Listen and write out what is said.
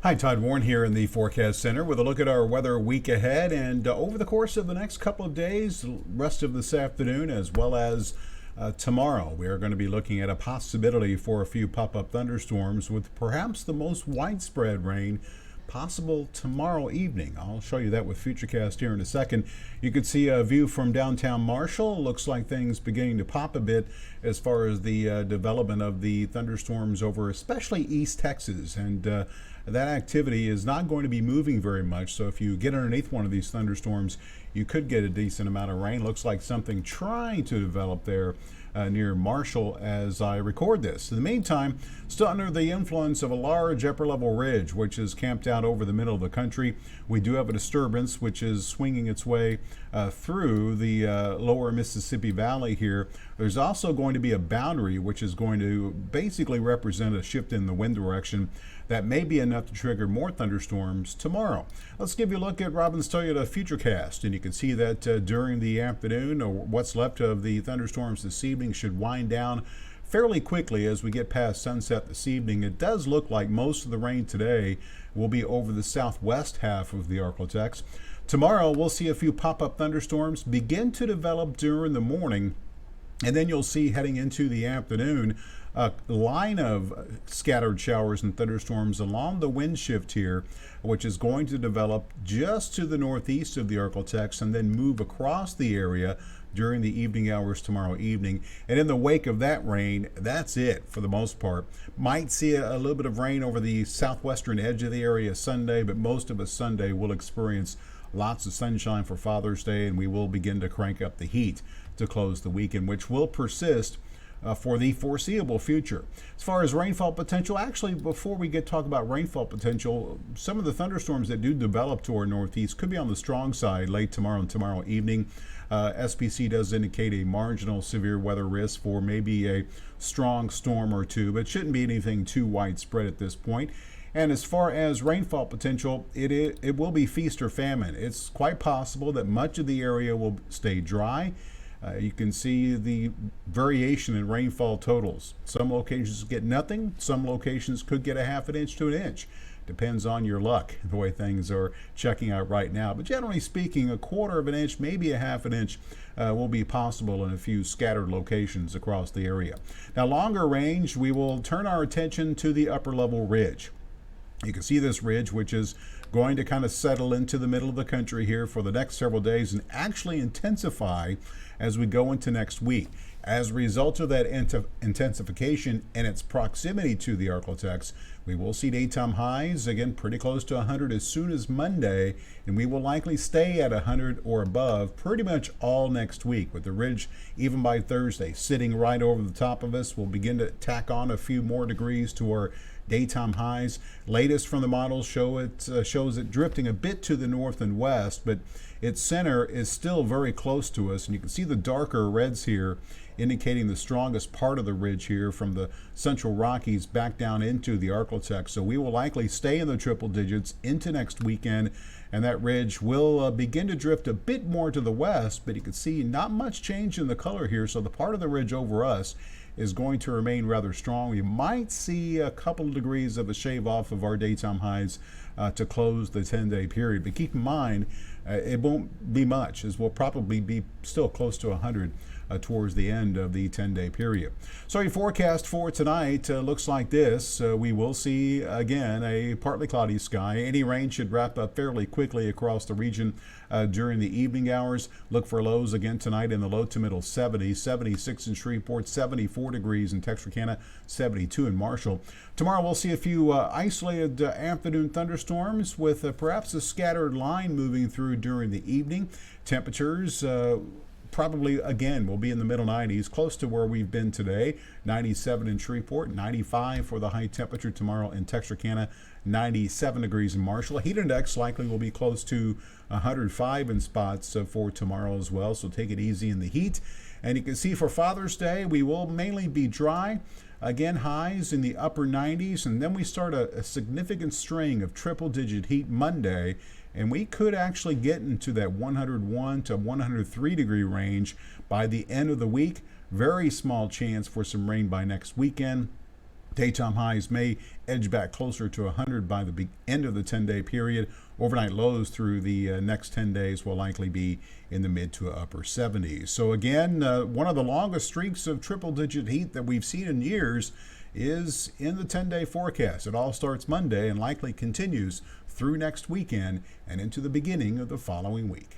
Hi, Todd Warren here in the Forecast Center with a look at our weather week ahead and over the course of the next couple of days, rest of this afternoon, as well as tomorrow. We are going to be looking at a possibility for a few pop-up thunderstorms with perhaps the most widespread rain possible tomorrow evening. I'll show you that with Futurecast here in a second. You can see a view from downtown Marshall. Looks like things beginning to pop a bit as far as the development of the thunderstorms over especially East Texas, and that activity is not going to be moving very much. So if you get underneath one of these thunderstorms, you could get a decent amount of rain. Looks like something trying to develop there near Marshall as I record this. In the meantime, still under the influence of a large upper level ridge which is camped out over the middle of the country. We do have a disturbance which is swinging its way through the lower Mississippi Valley here. There's also going to be a boundary which is going to basically represent a shift in the wind direction that may be enough to trigger more thunderstorms tomorrow. Let's give you a look at Robbins Toyota Futurecast, and you can see that during the afternoon, or what's left of the thunderstorms this evening, should wind down fairly quickly as we get past sunset this evening. It does look like most of the rain today will be over the southwest half of the Arklatex. Tomorrow we'll see a few pop-up thunderstorms begin to develop during the morning, and then you'll see heading into the afternoon a line of scattered showers and thunderstorms along the wind shift here, which is going to develop just to the northeast of the Arklatex and then move across the area during the evening hours tomorrow evening. And in the wake of that rain, that's it for the most part. Might see a little bit of rain over the southwestern edge of the area Sunday, but most of us Sunday will experience lots of sunshine for Father's Day, and we will begin to crank up the heat to close the weekend, which will persist for the foreseeable future. As far as rainfall potential, actually, before we talk about rainfall potential, some of the thunderstorms that do develop toward northeast could be on the strong side late tomorrow and tomorrow evening. SPC does indicate a marginal severe weather risk for maybe a strong storm or two, but shouldn't be anything too widespread at this point. And as far as rainfall potential, it will be feast or famine. It's quite possible that much of the area will stay dry. You can see the variation in rainfall totals. Some locations get nothing. Some locations could get a half an inch to an inch. Depends on your luck, the way things are checking out right now. But generally speaking, a quarter of an inch, maybe a half an inch will be possible in a few scattered locations across the area. Now, longer range, we will turn our attention to the upper level ridge. You can see this ridge, which is going to kind of settle into the middle of the country here for the next several days and actually intensify as we go into next week. As a result of that intensification and its proximity to the Arklatex, we will see daytime highs, again, pretty close to 100 as soon as Monday, and we will likely stay at 100 or above pretty much all next week, with the ridge, even by Thursday, sitting right over the top of us. We'll begin to tack on a few more degrees to our daytime highs. Latest from the models shows it drifting a bit to the north and west, but its center is still very close to us, and you can see the darker reds here indicating the strongest part of the ridge here from the central Rockies back down into the Arklatex. So we will likely stay in the triple digits into next weekend, and that ridge will begin to drift a bit more to the west, but you can see not much change in the color here. So the part of the ridge over us is going to remain rather strong. We might see a couple of degrees of a shave off of our daytime highs to close the 10-day period, but keep in mind it won't be much, as we'll probably be still close to 100 towards the end of the 10-day period. So your forecast for tonight looks like this. We will see again a partly cloudy sky. Any rain should wrap up fairly quickly across the region during the evening hours. Look for lows again tonight in the low to middle 70s, 76 in Shreveport, 74 degrees in Texarkana, 72 in Marshall. Tomorrow we'll see a few isolated afternoon thunderstorms with perhaps a scattered line moving through during the evening. Temperatures probably again will be in the middle 90s, close to where we've been today. 97 in Shreveport, 95 for the high temperature tomorrow in Texarkana, 97 degrees in Marshall. Heat index likely will be close to 105 in spots for tomorrow as well, so take it easy in the heat. And you can see for Father's Day, we will mainly be dry. Again, highs in the upper 90s, and then we start a significant string of triple-digit heat Monday, and we could actually get into that 101 to 103 degree range by the end of the week. Very small chance for some rain by next weekend. Daytime highs may edge back closer to 100 by the end of the 10-day period. Overnight lows through the next 10 days will likely be in the mid to upper 70s. So again, one of the longest streaks of triple-digit heat that we've seen in years is in the 10-day forecast. It all starts Monday and likely continues through next weekend and into the beginning of the following week.